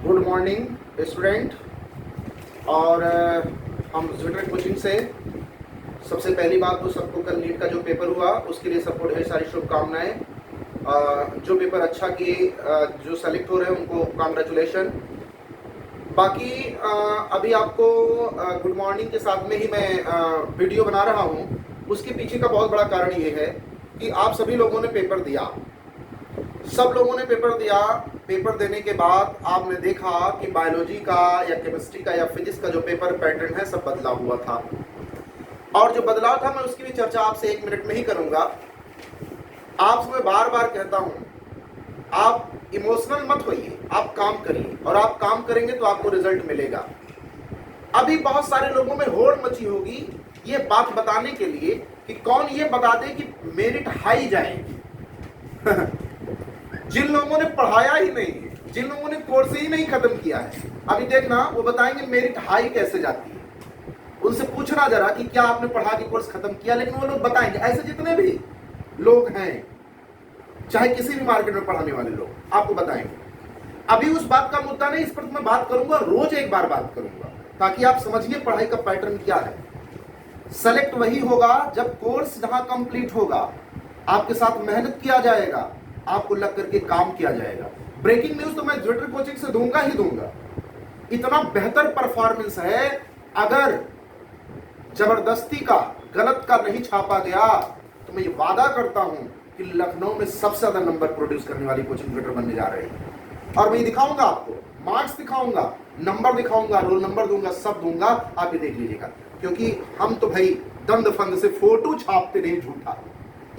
Good morning student. और हम zwitter coaching से सबसे पहली बात तो सबको कल नीट का जो पेपर हुआ उसके लिए सबको ढेर सारी शुभकामनाएं। जो पेपर अच्छा किए, जो सेलेक्ट हो रहे हैं उनको कांग्रेचुलेशन। बाकी अभी आपको गुड मॉर्निंग के साथ में ही मैं वीडियो बना रहा हूँ। उसके पीछे का बहुत बड़ा कारण ये है कि आप सभी लोगों ने पेपर दिया, सब लोगों ने पेपर दिया। पेपर देने के बाद आपने देखा कि बायोलॉजी का या केमिस्ट्री का या फिजिक्स का जो पेपर पैटर्न है सब बदला हुआ था। और जो बदलाव था मैं उसकी भी चर्चा आपसे 1 मिनट में ही करूंगा। आपसे मैं बार बार कहता हूं, आप इमोशनल मत होइए, आप काम करिए, और आप काम करेंगे तो आपको रिजल्ट मिलेगा। अभी बहुत सारे लोगों में होड़ मची होगी ये बात बताने के लिए कि कौन ये बता दे कि मेरिट हाई जाएगी। जिन लोगों ने पढ़ाया ही नहीं है, जिन लोगों ने कोर्स ही नहीं खत्म किया है, अभी देखना वो बताएंगे मेरिट हाई कैसे जाती है। उनसे पूछना जरा कि क्या आपने पढ़ा के कोर्स खत्म किया, लेकिन वो लोग बताएंगे। ऐसे जितने भी लोग हैं, चाहे किसी भी मार्केट में पढ़ाने वाले लोग, आपको बताएंगे। अभी उस बात का मुद्दा नहीं, इस पर मैं बात करूंगा, रोज एक बार बात करूंगा, ताकि आप समझिए पढ़ाई का पैटर्न क्या है। सेलेक्ट वही होगा जब कोर्स जहां कंप्लीट होगा, आपके साथ मेहनत किया जाएगा, आपको लग करके काम किया जाएगा। ब्रेकिंग न्यूज तो मैं ज्विटर कोचिंग से दूंगा ही दूंगा। इतना बेहतर परफॉर्मेंस है, अगर जबरदस्ती का, गलत का नहीं छापा गया तो मैं ये वादा करता हूं कि लखनऊ में सबसे ज्यादा नंबर प्रोड्यूस करने वाली कोचिंग ज्विटर बनने जा रही है। और मैं दिखाऊंगा आपको, मार्क्स दिखाऊंगा, नंबर दिखाऊंगा, रोल नंबर दूंगा, सब दूंगा, आप ये देख लीजिएगा। क्योंकि हम तो भाई दंड फंद से फोटो छापते नहीं, झूठा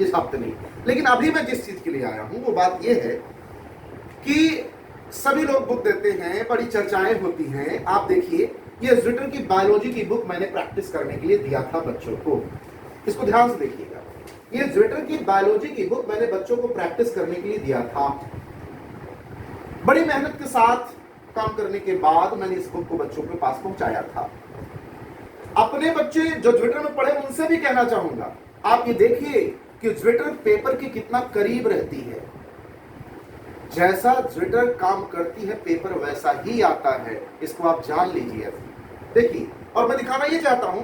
ये छापते नहीं। लेकिन अभी मैं जिस चीज के लिए आया हूं वो बात ये है कि सभी लोग बुक देते हैं, बड़ी चर्चाएं होती हैं। आप देखिए, ये ज्विटर की बायोलॉजी की बुक मैंने प्रैक्टिस करने के लिए दिया था बच्चों को। इसको ध्यान से देखिएगा, ये ज्विटर की बायोलॉजी की बुक मैंने बच्चों को प्रैक्टिस करने के लिए दिया था। बड़ी मेहनत के साथ काम करने के बाद मैंने इस बुक को बच्चों के पास पहुंचाया था। अपने बच्चे जो ज्विटर में पढ़े उनसे भी कहना चाहूंगा, आप ये देखिए कि ज्विटर पेपर के कितना करीब रहती है। जैसा ज्विटर काम करती है पेपर वैसा ही आता है, इसको आप जान लीजिए। देखिए, और मैं दिखाना ये चाहता हूं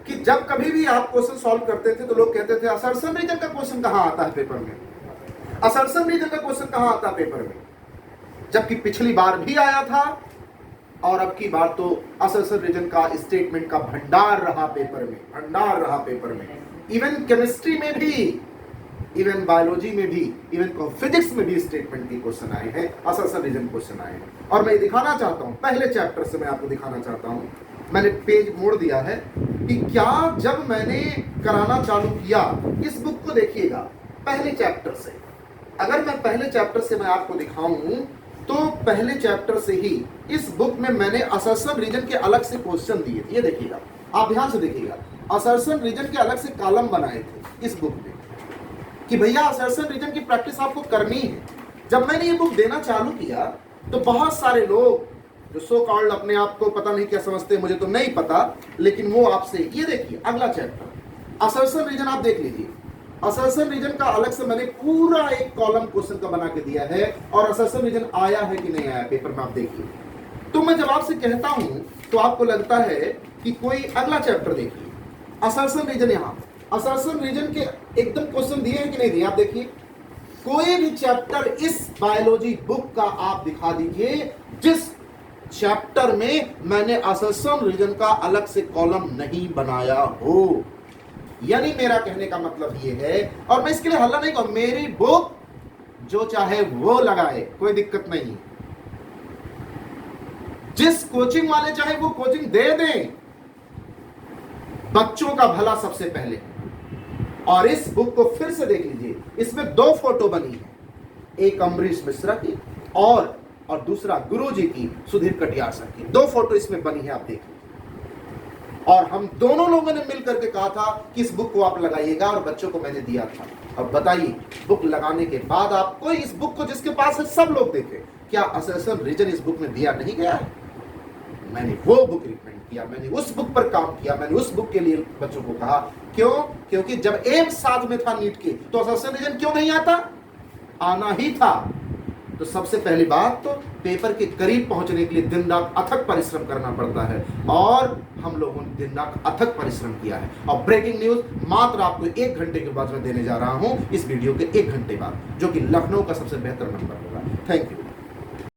कि जब कभी भी आप क्वेश्चन सॉल्व करते थे तो लोग कहते थे असर्शन रीजन का क्वेश्चन कहां आता है पेपर में, असर्शन रीजन का क्वेश्चन कहां आता है पेपर में। जबकि पिछली बार भी आया था और अब की बार तो असर्शन रीजन का स्टेटमेंट का भंडार रहा पेपर में, भंडार रहा पेपर में। इवन केमिस्ट्री में भी, इवन बायोलॉजी में भी, इवन फिजिक्स में भी स्टेटमेंट के क्वेश्चन आए हैं, असर्शन रीजन क्वेश्चन आए हैं। और मैं दिखाना चाहता हूं, पहले चैप्टर से मैं आपको दिखाना चाहता हूं। मैंने पेज मोड़ दिया है कि क्या जब मैंने कराना चालू किया, इस बुक को देखिएगा पहले चैप्टर से। अगर मैं पहले चैप्टर से मैं आपको दिखाऊं तो पहले चैप्टर से ही इस बुक में मैंने असर्शन रीजन के अलग से क्वेश्चन दिए थे। ये देखिएगा, आप ध्यान से देखिएगा, असर्शन रीजन के अलग से कॉलम बनाए थे इस बुक में कि भैया असर्शन रीजन की प्रैक्टिस आपको करनी है। जब मैंने ये बुक देना चालू किया तो बहुत सारे लोग जो सो कॉल्ड अपने आप को पता नहीं क्या समझते हैं, मुझे तो नहीं पता, लेकिन वो आपसे, ये देखिए अगला चैप्टर असर्शन रीजन आप देख लीजिए। असर्शन रीजन का अलग से मैंने पूरा एक कॉलम क्वेश्चन का बना के दिया है, और असर्शन रीजन आया है कि नहीं आया पेपर में आप देखिए। तो मैं जब आपसे कहता हूं तो आपको लगता है कि कोई अगला चैप्टर देखिए, असर्शन रीजन, यहां असर्शन रीजन के एकदम क्वेश्चन दिए हैं कि नहीं दिए आप देखिए। कोई भी चैप्टर इस बायोलॉजी बुक का आप दिखा दीजिए जिस चैप्टर में मैंने असर्शन रीजन का अलग से कॉलम नहीं बनाया हो। यानी मेरा कहने का मतलब ये है, और मैं इसके लिए हल्ला नहीं कहूं, मेरी बुक जो चाहे वो लगाए, कोई दिक्कत नहीं। जिस कोचिंग वाले चाहे वो कोचिंग दे दें, बच्चों का भला सबसे पहले। और इस बुक को फिर से देख लीजिए, इसमें 2 फोटो बनी है, एक अम्बरीश मिश्रा की और दूसरा गुरुजी की, सुधीर कटियार सर की। 2 फोटो इसमें बनी है, आप देखिए। और हम दोनों लोगों ने मिलकर के कहा था कि इस बुक को आप लगाइएगा, और बच्चों को मैंने दिया था। अब बताइए, बुक लगाने के बाद आपको इस बुक को जिसके पास है सब लोग देखे, क्या असर्शन रीजन इस बुक में दिया नहीं गया है? मैंने वो बुक रिकमेंड किया, मैंने उस बुक पर काम किया, मैंने उस बुक के लिए बच्चों को कहा। क्यों? क्योंकि जब एम साथ में था नीट के, तो असर्शन रीजन क्यों नहीं आता? आना ही था। तो सबसे पहली बात तो पेपर के करीब पहुंचने के लिए दिन रात अथक परिश्रम करना पड़ता है, और हम लोगों ने दिन रात अथक परिश्रम किया है। और ब्रेकिंग न्यूज मात्र आपको 1 घंटे के बाद मैं देने जा रहा हूं, इस वीडियो के 1 घंटे बाद, जो कि लखनऊ का सबसे बेहतर नंबर होगा। Thank you.